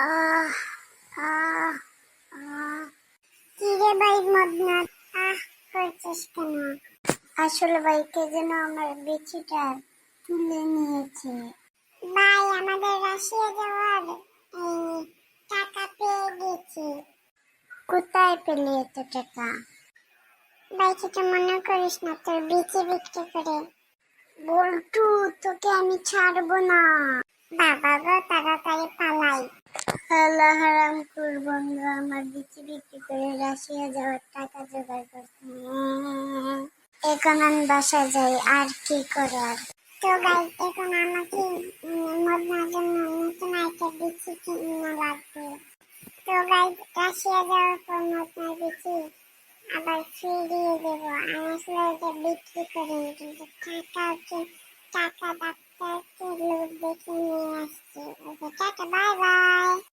আহ আহ আহ কি রে ভাই মদনা, আহ করছিস কেন? আসলে ভাই কে যেন আমার বেচিটা তুলে নিয়েছে। ভাই আমাদের রাশিয়া যাওয়ার টাকা পেয়ে গেছি। কোথায় পেলি এত টাকা? ভাই কিছু মনে করিস না, তোর বিচি বিক্রি করে। বল্টু, তোকে আমি ছাড়বো না। বাবা গো, তাড়াতাড়ি পালাই। আল্লাহ হারামখোর বন্ধু আমার বিচি বিক্রি করে রাশিয়া যাওয়ার টাকা জোগাড় করছে। এখন আমি বাসায় যাই, আর কি করার। তো গাইস, এখন আমাকে মদনার জন্য নতুন একটা বিচি কিনা লাগবে। তো গাইস, রাশিয়া যাওয়ার পর মদনার বিচি আবার ফ্রি দিয়ে দেবো। আমি আসলে ওটা বিক্রি করিনি, কিন্তু টাকা ডাক্তারকে লোক দেখে নিয়ে আসছি। ওকে টাটা, বাই বাই।